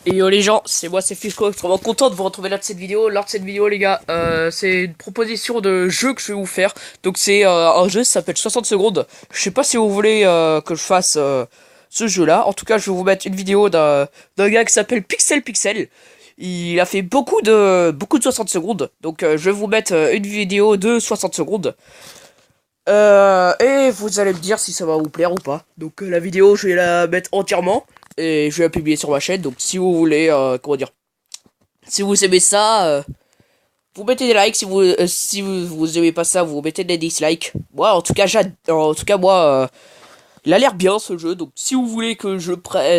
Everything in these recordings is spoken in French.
Et yo les gens, c'est moi, c'est Fisco, extrêmement content de vous retrouver là de cette vidéo. Lors de cette vidéo les gars, c'est une proposition de jeu que je vais vous faire. Donc c'est un jeu, ça s'appelle 60 secondes. Je sais pas si vous voulez que je fasse ce jeu là. En tout cas je vais vous mettre une vidéo d'un gars qui s'appelle Pixel Pixel. Il a fait beaucoup de 60 secondes. Donc je vais vous mettre une vidéo de 60 secondes. Et vous allez me dire si ça va vous plaire ou pas. Donc la vidéo, je vais la mettre entièrement et je vais la publier sur ma chaîne. Donc si vous voulez, comment dire, si vous aimez ça, vous mettez des likes. Si vous aimez pas ça, vous mettez des dislikes. Moi, en tout cas, moi, il a l'air bien ce jeu. Donc si vous voulez que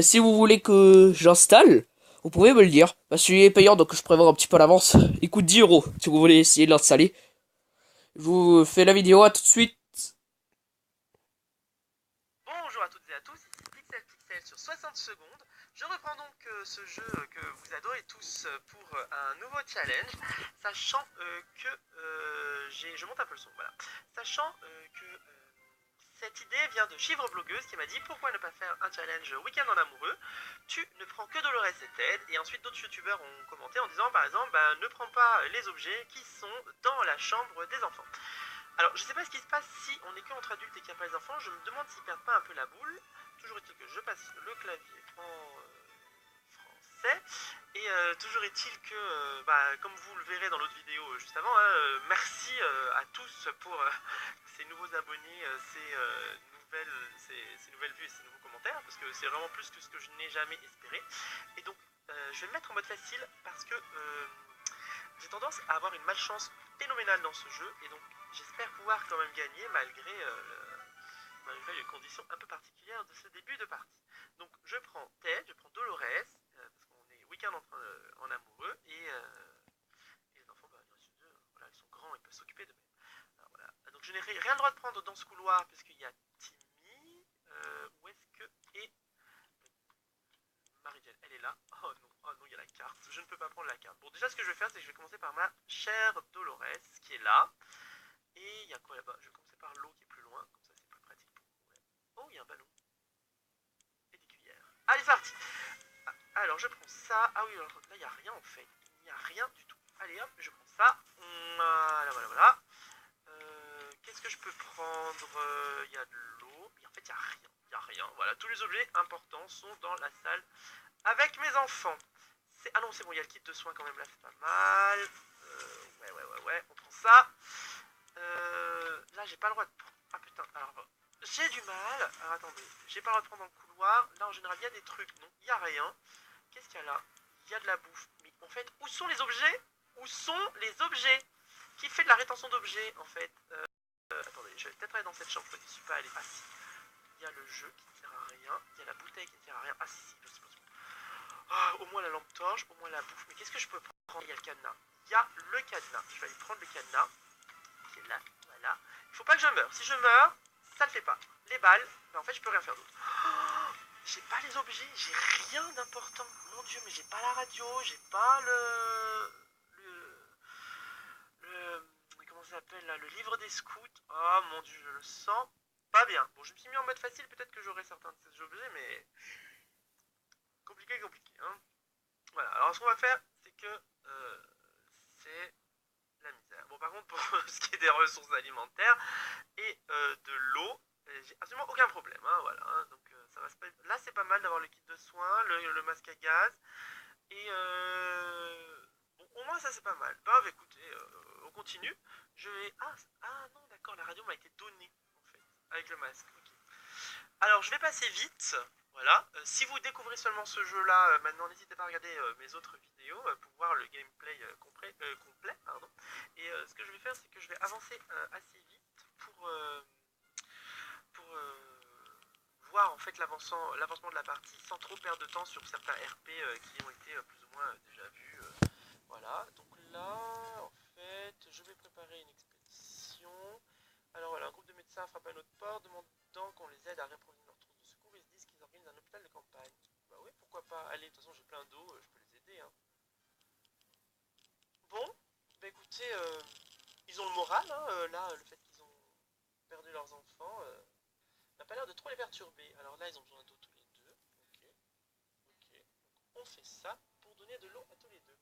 si vous voulez que j'installe, vous pouvez me le dire. Parce qu'il est payant, donc je prévois un petit peu à l'avance. Il coûte 10 € si vous voulez essayer de l'installer. Je vous fais la vidéo, à tout de suite. Bonjour à toutes et à tous, ici Pixel Pixel sur 60 secondes. Je reprends donc ce jeu que vous adorez tous pour un nouveau challenge, sachant que je monte un peu le son, voilà. Sachant que cette idée vient de Chivre Blogueuse qui m'a dit pourquoi ne pas faire un challenge week-end en amoureux. Tu ne prends que Dolores et Ted, et ensuite d'autres youtubeurs ont commenté en disant par exemple ne prends pas les objets qui sont dans la chambre des enfants. Alors, je sais pas ce qui se passe si on est que entre adultes et qu'il n'y a pas les enfants. Je me demande s'ils perdent pas un peu la boule. Toujours est-il que je passe le clavier en français. Et toujours est-il que, comme vous le verrez dans l'autre vidéo juste avant, hein, merci à tous pour ces nouveaux abonnés, ces nouvelles vues et ces nouveaux commentaires, parce que c'est vraiment plus que ce que je n'ai jamais espéré. Et donc, je vais me mettre en mode facile parce que j'ai tendance à avoir une malchance phénoménale dans ce jeu, et donc j'espère pouvoir quand même gagner malgré les conditions un peu particulières de ce début de partie. Donc je prends Ted, je prends Dolores, parce qu'on est week-end en amoureux, et les enfants, voilà, ils sont grands, ils peuvent s'occuper d'eux-mêmes. Alors, voilà. Donc je n'ai rien le droit de prendre dans ce couloir, puisqu'il y a Timmy, où est-ce que... Et Marie-Jane, elle est là. Oh non, il y a la carte. Je ne peux pas prendre la carte. Bon, déjà, ce que je vais faire, c'est que je vais commencer par ma chère Dolores, qui est là. Et il y a quoi là-bas? Je vais commencer par l'eau qui est plus loin, comme ça c'est plus pratique pour courir. Oh, il y a un ballon. Et des cuillères. Allez, c'est parti. Alors, je prends ça. Ah oui, alors là, il n'y a rien en fait. Il n'y a rien du tout. Allez, hop, je prends ça. Voilà, voilà, voilà. Qu'est-ce que je peux prendre? Il y a de l'eau. Mais en fait, il n'y a rien. Il n'y a rien. Voilà, tous les objets importants sont dans la salle avec mes enfants. Ah non, c'est bon, il y a le kit de soins quand même, là, c'est pas mal. Ouais, on prend ça. Là, j'ai pas le droit de prendre. Ah putain, alors j'ai du mal. Alors attendez, j'ai pas le droit de prendre dans le couloir. Là, en général, il y a des trucs. Non, il y a rien. Qu'est-ce qu'il y a là? Il y a de la bouffe. Mais en fait, où sont les objets? Où sont les objets? Qui fait de la rétention d'objets, en fait? Attendez, je vais peut-être aller dans cette chambre. Je ne suis pas allé. Ah si. Il y a le jeu qui ne sert à rien. Il y a la bouteille qui ne sert à rien. Ah si, l'explosion. Ah, au moins la lampe torche, au moins la bouffe. Mais qu'est-ce que je peux prendre? Il y a le cadenas. Il y a le cadenas. Je vais aller prendre le cadenas. Qui est là. Voilà. Il faut pas que je meure. Si je meurs, ça le fait pas. Les balles, mais en fait, je peux rien faire d'autre. Oh, j'ai pas les objets. J'ai rien d'important. Mon dieu, mais j'ai pas la radio. J'ai pas comment ça s'appelle là? Le livre des scouts. Oh mon dieu, je le sens pas bien. Bon, je me suis mis en mode facile. Peut-être que j'aurai certains de ces objets, mais compliqué, compliqué. Hein. Voilà, alors ce qu'on va faire, c'est que c'est la misère. Bon, par contre, pour ce qui est des ressources alimentaires et de l'eau, j'ai absolument aucun problème. Hein, voilà, hein, donc ça va se passer. Là, c'est pas mal d'avoir le kit de soins, le masque à gaz, et bon, au moins ça c'est pas mal. Bah, écoutez, on continue. Je vais. Ah non, d'accord, la radio m'a été donnée en fait, avec le masque. Ok. Alors, je vais passer vite. Voilà. Si vous découvrez seulement ce jeu-là, maintenant, n'hésitez pas à regarder mes autres vidéos pour voir le gameplay complet. Pardon. Et ce que je vais faire, c'est que je vais avancer assez vite pour voir en fait l'avancement de la partie sans trop perdre de temps sur certains RP qui ont été plus ou moins déjà vus. Voilà. Donc là, en fait, je vais préparer une expédition. Alors voilà, un groupe de médecins frappe à notre porte, demandant qu'on les aide à répondre leur trousse de secours. Ils se disent qu'ils organisent un hôpital de campagne. Bah oui, pourquoi pas. Allez, de toute façon, j'ai plein d'eau, je peux les aider. Hein. Bon, bah écoutez, ils ont le moral, hein, là, le fait qu'ils ont perdu leurs enfants n'a pas l'air de trop les perturber. Alors là, ils ont besoin d'eau tous les deux. Ok, ok. Donc, on fait ça pour donner de l'eau à tous les deux.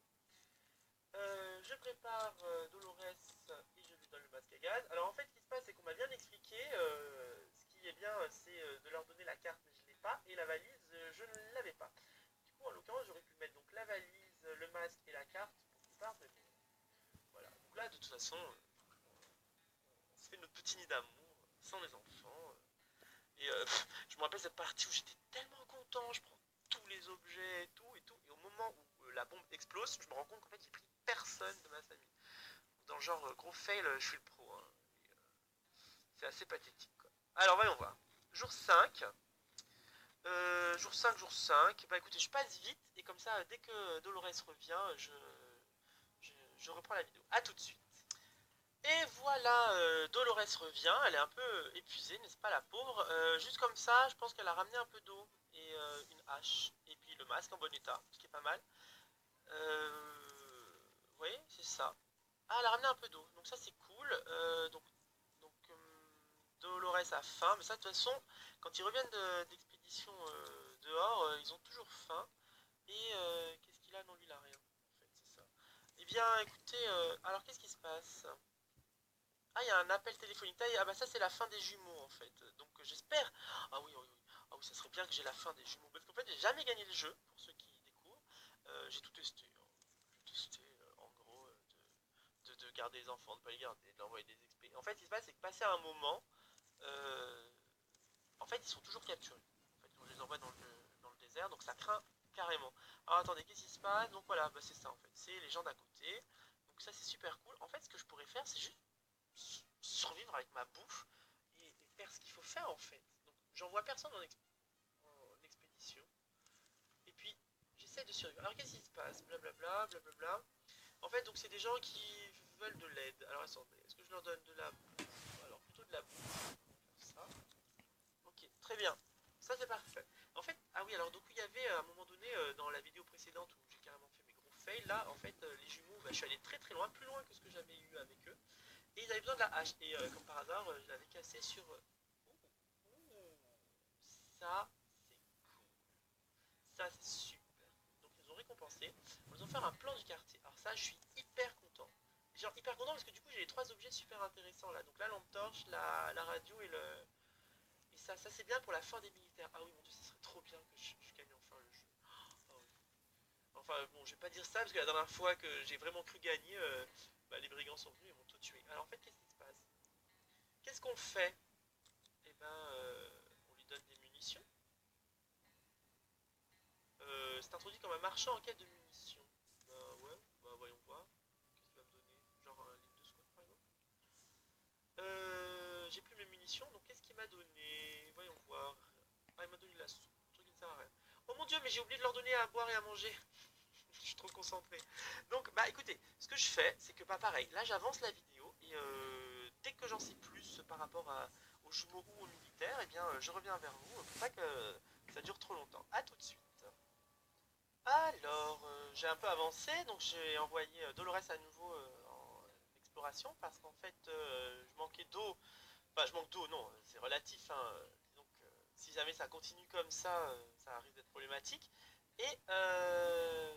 Je prépare Dolores et je lui donne le masque à gaz. Alors en fait, ce qui se passe, c'est qu'on m'a bien expliqué. Ce qui est bien, c'est de leur donner la carte, mais je ne l'ai pas, et la valise, je ne l'avais pas. Du coup, en l'occurrence, j'aurais pu mettre donc la valise, le masque et la carte pour qu'ils partent. Mais bon, voilà. Donc là, de toute façon, on se fait notre petit nid d'amour sans les enfants. Et je me rappelle cette partie où j'étais tellement content. Je prends tous les objets et tout et tout. Et au moment où la bombe explose, je me rends compte qu'en fait, j'ai pris personne de ma famille. Dans le genre gros fail, je suis le pro. Hein. C'est assez pathétique. Quoi. Alors voyons voir. Jour 5. Jour 5. Bah écoutez, je passe vite. Et comme ça, dès que Dolores revient, je reprends la vidéo. A tout de suite. Et voilà, Dolores revient. Elle est un peu épuisée, n'est-ce pas, la pauvre. Juste comme ça, je pense qu'elle a ramené un peu d'eau et une hache. Et puis le masque en bon état, ce qui est pas mal. Vous voyez, c'est ça. Ah, elle a ramené un peu d'eau, donc ça c'est cool. Donc Dolores a faim, mais ça de toute façon, quand ils reviennent d'expédition dehors, ils ont toujours faim. Et qu'est-ce qu'il a? Non, lui il a rien. En fait, c'est ça. Eh bien, écoutez, alors qu'est-ce qui se passe? Ah, il y a un appel téléphonique. Ah bah ça c'est la fin des jumeaux en fait. Donc j'espère. Ah oui, oui, oui. Ah oui, ça serait bien que j'ai la fin des jumeaux. Parce qu'en fait, j'ai jamais gagné le jeu, pour ceux qui découvrent. J'ai tout testé. Hein. J'ai testé en gros de garder les enfants, de ne pas les garder, de l'envoyer des XP. En fait, ce qui se passe, c'est que passer un moment, euh, en fait, ils sont toujours capturés. En fait, on les envoie dans le désert, donc ça craint carrément. Alors attendez, qu'est-ce qui se passe? Donc voilà, bah, c'est ça en fait. C'est les gens d'à côté. Donc ça, c'est super cool. En fait, ce que je pourrais faire, c'est juste survivre avec ma bouffe et faire ce qu'il faut faire en fait. Donc j'envoie personne en expédition. Et puis, j'essaie de survivre. Alors qu'est-ce qui se passe? Blablabla, blablabla. En fait, donc c'est des gens qui veulent de l'aide. Alors attendez, est-ce que je leur donne de la bouffe? Alors plutôt de la bouffe. On va faire ça. Ok, très bien. Ça c'est parfait. En fait, ah oui, alors donc il y avait à un moment donné dans la vidéo précédente où j'ai carrément fait mes gros fails, là en fait les jumeaux, bah, je suis allé très très loin, plus loin que ce que j'avais eu avec eux. Et ils avaient besoin de la hache. Et comme par hasard, je l'avais cassé sur... ouh, ça c'est cool. Ça c'est super. Donc ils nous ont récompensé. Ils nous ont fait un plan du quartier. Alors ça, je suis hyper content. Genre hyper content parce que du coup j'ai les trois objets super intéressants là. Donc la lampe torche, la radio et le... Et ça c'est bien pour la fin des militaires. Ah oui mon dieu, ça serait trop bien que je gagne enfin le jeu. Oh, oui. Enfin bon, je vais pas dire ça parce que la dernière fois que j'ai vraiment cru gagner, bah, les brigands sont venus et m'ont tout tué. Alors en fait, qu'est-ce qui se passe? Qu'est-ce qu'on fait? Eh ben, on lui donne des munitions. C'est introduit comme un marchand en quête de munitions. Bah ouais, bah voyons voir. Qu'est-ce qu'il va me donner? Genre un livre de squat par exemple. J'ai plus mes munitions, donc qu'est-ce qu'il m'a donné? Voyons voir. Ah, il m'a donné la soupe, un truc qui ne sert à rien. Oh mon dieu, mais j'ai oublié de leur donner à boire et à manger. Je suis trop concentré. Donc, bah écoutez, ce que je fais, c'est que, pas pareil, là j'avance la vidéo et dès que j'en sais plus par rapport aux jumeaux ou aux militaires, eh bien je reviens vers vous pour pas que ça dure trop longtemps. A tout de suite. Alors, j'ai un peu avancé, donc j'ai envoyé Dolores à nouveau en exploration parce qu'en fait, je manquais d'eau. Enfin, je manque d'eau, non, c'est relatif. Hein. Donc, si jamais ça continue comme ça risque d'être problématique. Et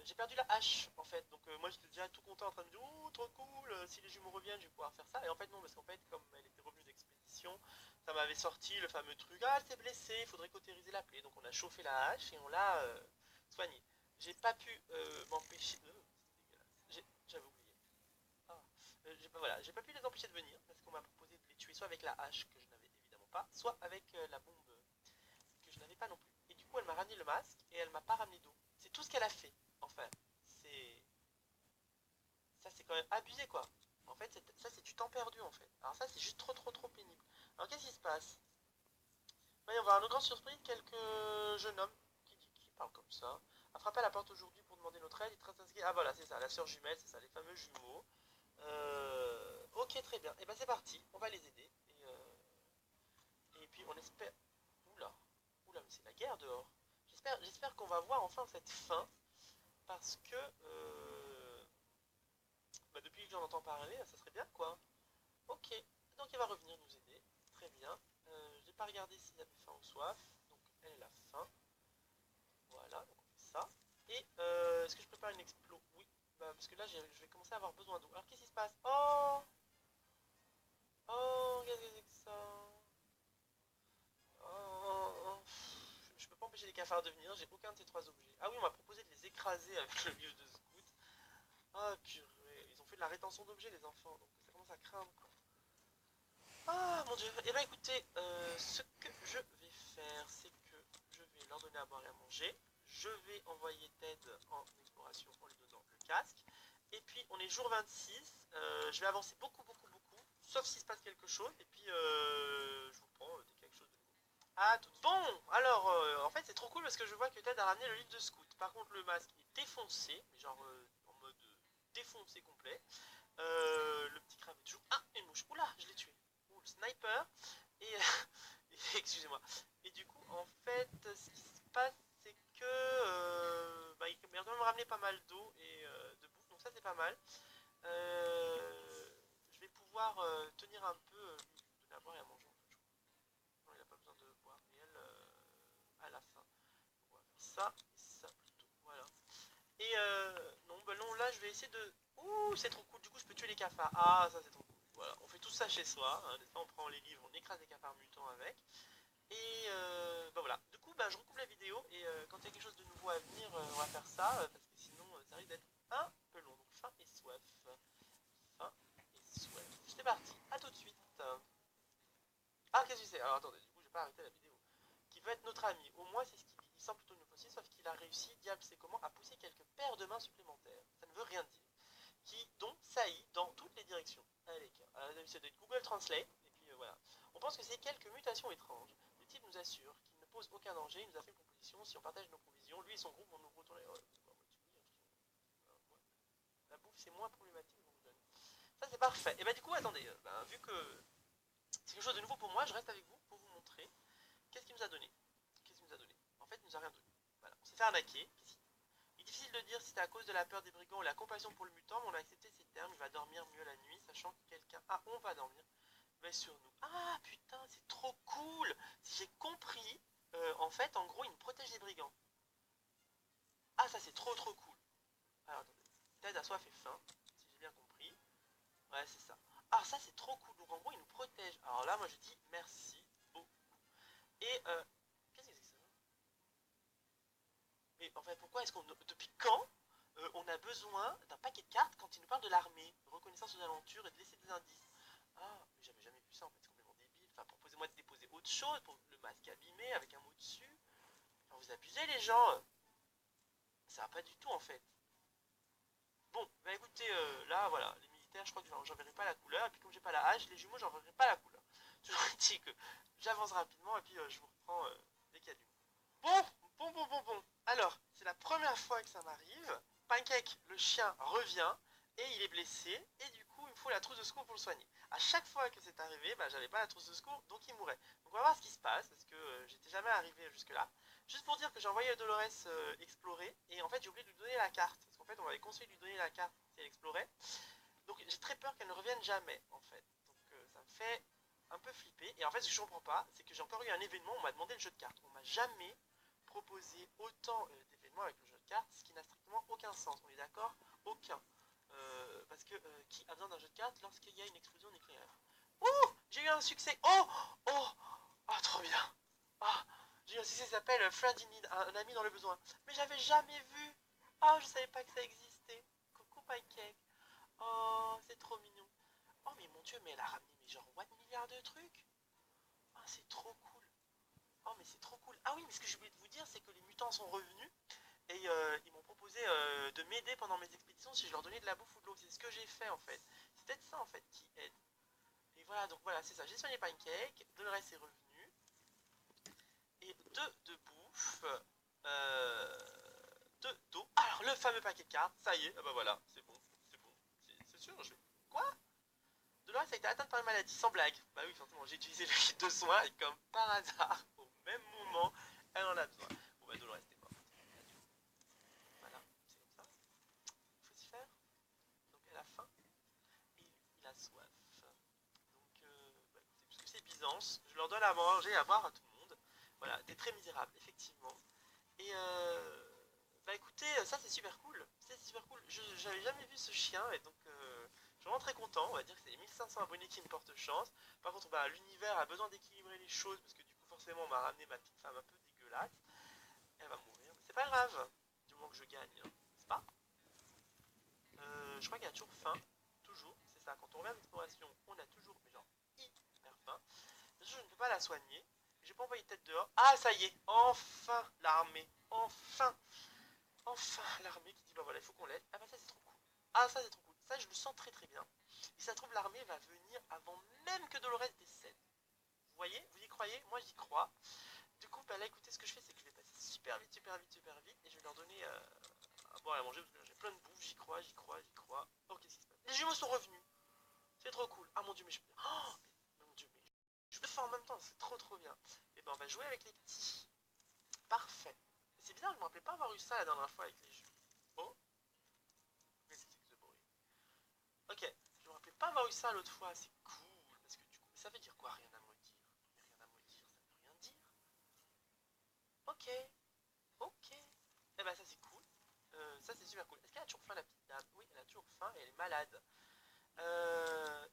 j'ai perdu la hache en fait. Donc, moi j'étais déjà tout content en train de me dire, oh, trop cool, si les jumeaux reviennent, je vais pouvoir faire ça. Et en fait, non, parce qu'en fait, comme elle était revenue d'expédition, ça m'avait sorti le fameux truc, ah, elle s'est blessée, il faudrait cautériser la plaie. Donc, on a chauffé la hache et on l'a soignée. J'ai pas pu m'empêcher. J'avais oublié. Ah. Voilà, j'ai pas pu les empêcher de venir parce qu'on m'a proposé de les tuer soit avec la hache que je n'avais évidemment pas, soit avec la bombe que je n'avais pas non plus. Et du coup, elle m'a ramené le masque et elle m'a pas ramené d'eau. C'est tout ce qu'elle a fait. Enfin, c'est ça, c'est quand même abusé quoi. En fait, ça c'est du temps perdu en fait. Alors ça, c'est juste trop trop trop pénible. Alors qu'est-ce qui se passe? Voyons voir, à notre grande surprise, quelques jeunes hommes qui parlent comme ça a frappé à la porte aujourd'hui pour demander notre aide. Ah voilà, c'est ça, la sœur jumelle, c'est ça, les fameux jumeaux. Ok, très bien. Et ben c'est parti, on va les aider. Et puis on espère. Oula, oula, mais c'est la guerre dehors. J'espère qu'on va voir enfin cette fin. Parce que bah, depuis que j'en entends parler, ça serait bien quoi. Ok, donc elle va revenir nous aider. Très bien. J'ai pas regardé s'ils avaient faim ou soif. Donc elle a faim. Voilà, donc on fait ça. Et une explo. Oui, bah, parce que là, je vais commencer à avoir besoin d'eau. Alors, qu'est-ce qui se passe? Oh! Oh, qu'est-ce que c'est que ça? Oh, je peux pas empêcher les cafards de venir, j'ai aucun de ces trois objets. Ah oui, on m'a proposé de les écraser avec le livre de scout. Ah purée, ils ont fait de la rétention d'objets les enfants, donc ça commence à craindre quoi. Ah mon dieu, et bah écoutez, ce que je vais faire, c'est que je vais leur donner à boire et à manger. Je vais envoyer Ted en exploration en lui donnant le casque. Et puis on est jour 26, je vais avancer beaucoup, sauf s'il se passe quelque chose, et puis je vous prends dès quelque chose de nouveau. Ah, bon, alors, en fait, c'est trop cool parce que je vois que Ted a ramené le livre de scout. Par contre, le masque est défoncé, mais genre en mode défoncé complet. Le petit crabe est toujours. Ah, une mouche. Oula, je l'ai tué. Ouh, le sniper. Et. Excusez-moi. Et du coup, en fait, ce qui se passe, c'est que. Bah, il a quand même ramené pas mal d'eau et de bouffe, donc ça, c'est pas mal. Je vais pouvoir tenir un peu. Donner à boire et à manger, en fait. Non, il a pas besoin de boire réel à la fin. On va faire ça et ça plutôt. Voilà. Et non, bah non, là je vais essayer de. Ouh, c'est trop cool, du coup je peux tuer les cafards. Ah, ça c'est trop cool. Voilà, on fait tout ça chez soi, hein, on prend les livres, on écrase les cafards mutants avec. Et bah voilà, du coup bah, je recoupe la vidéo et quand il y a quelque chose de nouveau à venir, on va faire ça, parce que sinon ça risque d'être un peu long. Donc faim et soif. Faim et soif. C'est parti, à tout de suite. Ah, qu'est-ce que c'est? Alors attendez, du coup je vais pas arrêter la vidéo. Qui veut être notre ami. Au moins, c'est ce qu'il dit. Il semble plutôt nous fossile, sauf qu'il a réussi, diable sait comment, à pousser quelques paires de mains supplémentaires. Ça ne veut rien dire. Qui donc saillit dans toutes les directions. Allez, ça doit être Google Translate, et puis voilà. On pense que c'est quelques mutations étranges. Le type nous assure qu'il ne pose aucun danger, il nous a fait une proposition, si on partage nos provisions, lui et son groupe vont nous retourner. La bouffe, c'est moins problématique, donc donne. Ça, c'est parfait. Et bah, du coup, attendez, vu que c'est quelque chose de nouveau pour moi, je reste avec vous pour vous montrer. Qu'est-ce qu'il nous a donné? Qu'est-ce qu'il nous a donné? En fait, il nous a rien donné. Voilà, on s'est fait arnaquer. Il est difficile de dire si c'était à cause de la peur des brigands ou la compassion pour le mutant, mais on a accepté ces termes. Il va dormir mieux la nuit, sachant que quelqu'un. Ah, on va dormir. Mais sur nous. Ah, putain, c'est trop cool! Si j'ai compris, en fait, en gros, il nous protège des brigands. Ah, ça, c'est trop cool. Alors, attendez. Ted a soif et faim, si j'ai bien compris. Ouais, c'est ça. Ah, ça, c'est trop cool. Donc, en gros, il nous protège. Alors là, moi, je dis merci beaucoup. Et, qu'est-ce que c'est que ça? Mais en fait, pourquoi est-ce qu'on. Depuis quand on a besoin d'un paquet de cartes quand il nous parle de l'armée, de reconnaissance aux aventures et de laisser des indices? Ah, mais j'avais jamais vu ça en fait, c'est complètement débile. Enfin, proposez-moi de déposer autre chose pour le masque abîmé avec un mot dessus. Enfin, vous abusez les gens. Ça va pas du tout en fait. Bon, bah écoutez, là voilà, les militaires, je crois que j'en verrai pas la couleur. Et puis comme j'ai pas la hache, les jumeaux, j'en verrai pas la couleur. Je vous dis que j'avance rapidement et puis je vous reprends dès qu'il y a du. Bon. Alors, c'est la première fois que ça m'arrive. Pancake, le chien, revient et il est blessé. Et du coup, il me faut la trousse de secours pour le soigner. À chaque fois que c'est arrivé, bah, j'avais pas la trousse de secours, donc il mourait. Donc on va voir ce qui se passe, parce que j'étais jamais arrivé jusque-là. Juste pour dire que j'ai envoyé Dolores explorer, et en fait j'ai oublié de lui donner la carte. Parce qu'en fait, on m'avait conseillé de lui donner la carte si elle explorait. Donc j'ai très peur qu'elle ne revienne jamais, en fait. Donc ça me fait un peu flipper. Et en fait, ce que je comprends pas, c'est que j'ai encore eu un événement, on m'a demandé le jeu de cartes. On m'a jamais proposé autant d'événements avec le jeu de cartes, ce qui n'a strictement aucun sens. On est d'accord? Aucun. Parce que qui a besoin d'un jeu de cartes lorsqu'il y a une explosion nucléaire? Oh, j'ai eu un succès. Oh, ah, trop bien. Ah, j'ai eu un succès qui s'appelle Friend in Need, un ami dans le besoin. Mais j'avais jamais vu. Ah, je savais pas que ça existait. Coucou Pancake. Oh, c'est trop mignon. Oh, mais mon dieu, mais elle a ramené mais genre what milliards de trucs. Ah, c'est trop cool. Oh, mais c'est trop cool. Ah oui, mais ce que j'ai oublié de vous dire, c'est que les mutants sont revenus et ils m'ont proposé de m'aider pendant mes expéditions si je leur donnais de la bouffe ou de l'eau. C'est ce que j'ai fait en fait. C'est peut-être ça en fait qui aide. Et voilà, donc voilà, c'est ça. J'ai soigné Pancake, de le reste est revenu. Et deux de bouffe. Deux d'eau. Alors, le fameux paquet de cartes, ça y est, ah bah voilà, c'est bon, c'est bon. C'est sûr, je vais. Quoi? Dolores a été atteinte par une maladie, sans blague. Bah oui, forcément, j'ai utilisé le kit de soins et comme par hasard, au même moment, elle en a besoin. Bon bah Dolores était morte. Voilà, c'est comme ça. Il faut s'y faire. Donc elle a faim et il a soif. Donc, bah, écoutez, puisque c'est Byzance, je leur donne à manger et à boire à tout le monde. Voilà, des très misérables, effectivement. Et bah écoutez, ça c'est super cool. c'est super cool. J'avais jamais vu ce chien et donc je suis vraiment très content. On va dire que c'est les 1500 abonnés qui me portent chance. Par contre, bah, l'univers a besoin d'équilibrer les choses parce que du coup, forcément, on m'a ramené ma petite femme un peu dégueulasse. Elle va mourir, mais c'est pas grave, du moment que je gagne, hein, n'est-ce pas? Je crois qu'il y a toujours faim, toujours, c'est ça. Quand on revient d'exploration, on a toujours, mais genre, hyper faim. Bien sûr, je ne peux pas la soigner. J'ai pas envoyé de tête dehors. Ah, ça y est, enfin l'armée, enfin. Enfin, l'armée qui dit bah voilà, il faut qu'on l'aide. Ah bah ça c'est trop cool. Ah ça c'est trop cool. Ça je le sens très très bien. Et ça se trouve l'armée va venir avant même que Dolores décède. Vous voyez? Vous y croyez? Moi j'y crois. Du coup bah là écoutez ce que je fais c'est que je vais passer super vite, super vite, super vite et je vais leur donner à boire et à manger parce que là j'ai plein de bouffe. J'y crois, j'y crois, j'y crois. Oh qu'est-ce qui se passe? Les jumeaux sont revenus. C'est trop cool. Ah mon dieu mais je... Oh mais mon dieu mais je le fais en même temps. C'est trop trop bien. Et ben on va jouer avec les petits. Parfait. C'est bizarre, je me rappelais pas avoir eu ça la dernière fois avec les jeux. Oh, mais c'est que ce bruit. Ok, je me rappelais pas avoir eu ça l'autre fois, c'est cool, parce que du coup, ça veut dire quoi, rien à maudire? Rien à maudire, ça veut rien dire. Ok, ok. Eh ben ça c'est cool, ça c'est super cool. Est-ce qu'elle a toujours faim la petite dame? Oui, elle a toujours faim et elle est malade.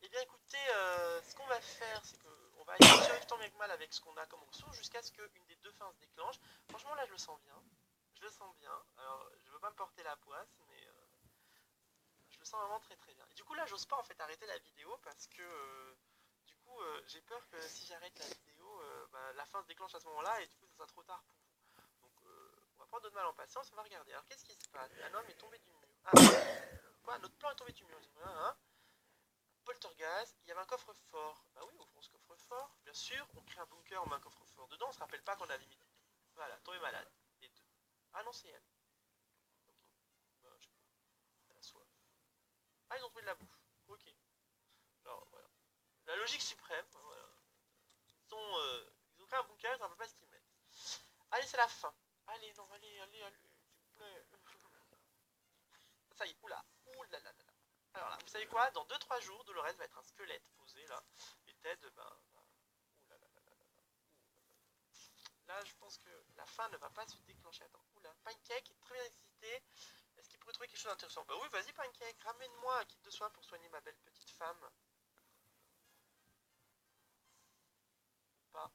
Eh bien écoutez, ce qu'on va faire, c'est qu'on va aller survivre tant bien que mal avec ce qu'on a comme ressources jusqu'à ce qu'une des deux fins se déclenche. Franchement là je le sens bien, je le sens bien. Alors je veux pas me porter la poisse, mais je le sens vraiment très très bien. Et du coup là j'ose pas en fait arrêter la vidéo parce que du coup j'ai peur que si j'arrête la vidéo, bah, la fin se déclenche à ce moment-là et du coup ça sera trop tard pour vous. Donc on va prendre notre mal en patience, on va regarder. Alors qu'est-ce qui se passe? Un homme est tombé du mur. Ah, quoi? Notre plan est tombé du mur. Hein? Poltergeist, il y avait un coffre-fort. Bah oui, ouvrons ce coffre-fort. Bien sûr, on crée un bunker, on met un coffre-fort dedans, on se rappelle pas qu'on a limité. Voilà, tombé malade. Les deux. Ah non, c'est elle. Ok. Bah, je sais pas. Elle a soif. Ah, ils ont trouvé de la bouffe. Ok. Alors voilà. La logique suprême, voilà. Ils ont fait un bunker, ils ne savent pas ce qu'ils mettent. Allez, c'est la fin. Allez, non, allez, allez, allez, s'il vous plaît. Ça y est, oula, oula là là là. Alors là, vous savez quoi? Dans 2-3 jours, Dolores va être un squelette posé là. Et Ted, ben, oula là là là là. Là, je pense que la fin ne va pas se déclencher. Attends, oula, Pancake est très bien excité. Est-ce qu'il pourrait trouver quelque chose d'intéressant? Bah oui, vas-y, Pancake, ramène-moi un kit de soins pour soigner ma belle petite femme. Pas.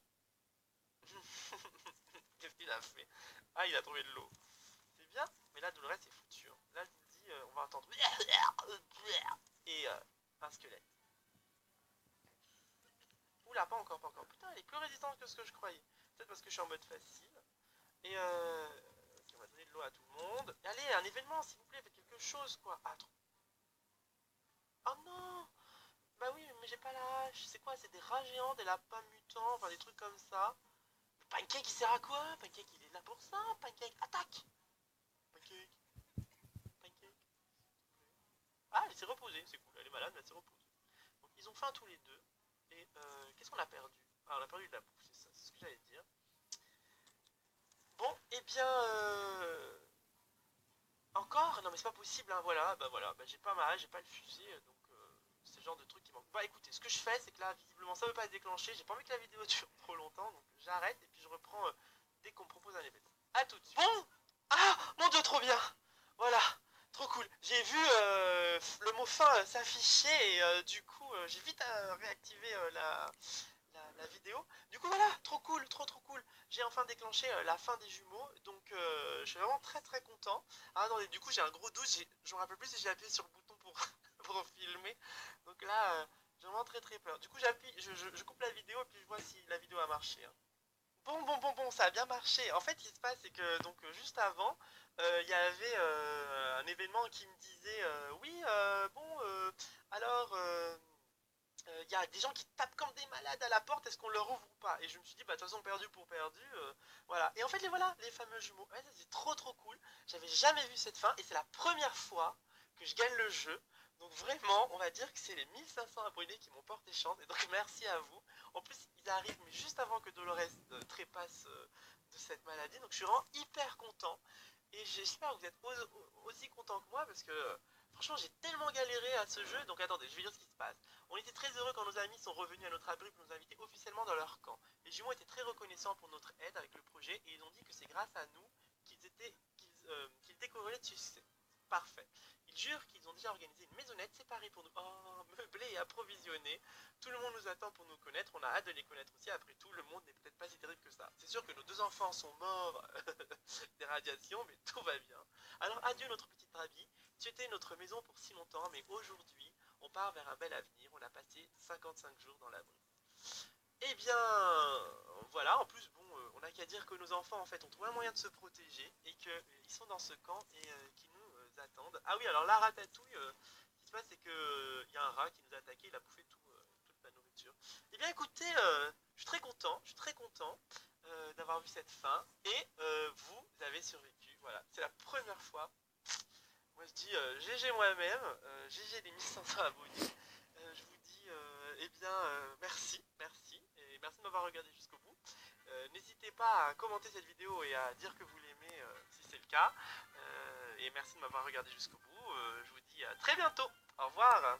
Qu'est-ce qu'il a fait? Ah, il a trouvé de l'eau. C'est bien, mais là, Dolores est foutu. Hein. Là, je vous le dis, on va entendre. Et un squelette. Oula, pas encore, pas encore. Putain, elle est plus résistante que ce que je croyais. Peut-être parce que je suis en mode facile. Et ok, on va donner de l'eau à tout le monde. Allez, un événement, s'il vous plaît, faites quelque chose, quoi. Ah, trop. Oh non! Bah oui, mais j'ai pas la hache. C'est quoi? C'est des rats géants, des lapins mutants, enfin des trucs comme ça. Pancake, il sert à quoi? Pancake, il est là pour ça. Pancake, attaque! Pancake, Pancake. Ah, elle s'est reposée, c'est cool. Elle est malade, mais elle s'est reposée. Donc, ils ont faim tous les deux. Et qu'est-ce qu'on a perdu? Ah, on a perdu de la bouffe, c'est ça, c'est ce que j'allais dire. Bon, eh bien, encore? Non, mais c'est pas possible, hein, voilà, bah j'ai pas ma hache, j'ai pas le fusil, donc c'est le genre de truc qui manque. Bah écoutez, ce que je fais, c'est que là, visiblement, ça veut pas se déclencher, j'ai pas envie que la vidéo dure trop longtemps, donc j'arrête et puis je reprends dès qu'on me propose un événement. A tout de suite. Bon! Ah! Mon dieu, trop bien! Voilà, trop cool. J'ai vu le mot fin s'afficher et du coup, j'ai vite réactivé la vidéo. Du coup, voilà, trop cool, trop trop cool. J'ai enfin déclenché la fin des jumeaux, donc je suis vraiment très très content. Ah, attendez, du coup, j'ai un gros doute, je me rappelle plus si j'ai appuyé sur le bouton pour, pour filmer. Donc là, j'ai vraiment très très peur. Du coup, j'appuie, je coupe la vidéo et puis je vois si la vidéo a marché. Hein. Bon, ça a bien marché. En fait, ce qui se passe, c'est que donc juste avant, il y avait un événement qui me disait oui, bon, alors il y a des gens qui tapent comme des malades à la porte, est-ce qu'on leur ouvre ou pas? Et je me suis dit, bah de toute façon, perdu pour perdu, voilà. Et en fait, les voilà, les fameux jumeaux. Ouais, ça c'est trop trop cool. J'avais jamais vu cette fin et c'est la première fois que je gagne le jeu. Donc vraiment, on va dire que c'est les 1500 abonnés qui m'ont porté chance. Et donc merci à vous. En plus, ils arrivent mais juste avant que Dolores trépasse de cette maladie. Donc je suis vraiment hyper content. Et j'espère que vous êtes aussi content que moi parce que franchement, j'ai tellement galéré à ce jeu. Donc attendez, je vais dire ce qui se passe. On était très heureux quand nos amis sont revenus à notre abri pour nous inviter officiellement dans leur camp. Les jumeaux étaient très reconnaissants pour notre aide avec le projet et ils ont dit que c'est grâce à nous qu'ils découvraient de succès. Parfait. Ils jurent qu'ils ont déjà organisé une maisonnette séparée pour nous. Oh, meublée et approvisionnée. Tout le monde nous attend pour nous connaître. On a hâte de les connaître aussi. Après tout, le monde n'est peut-être pas si terrible que ça. C'est sûr que nos 2 enfants sont morts des radiations, mais tout va bien. Alors adieu notre petite Rabi. Tu étais notre maison pour si longtemps, mais aujourd'hui, on part vers un bel avenir. On a passé 55 jours dans l'abri. Eh bien, voilà, en plus, bon, on n'a qu'à dire que nos enfants, en fait, ont trouvé un moyen de se protéger et qu'ils sont dans ce camp et qu'ils nous attendent. Ah oui, alors là, Ratatouille, ce qui se passe, c'est qu'il y a un rat qui nous a attaqué, il a bouffé toute ma nourriture. Eh bien, écoutez, je suis très content d'avoir vu cette fin et vous avez survécu. Voilà, c'est la première fois. Moi, je dis GG moi-même, GG les 1500 abonnés. Je vous dis, eh bien, merci, et merci de m'avoir regardé jusqu'au bout. N'hésitez pas à commenter cette vidéo et à dire que vous l'aimez si c'est le cas. Et merci de m'avoir regardé jusqu'au bout. Je vous dis à très bientôt. Au revoir.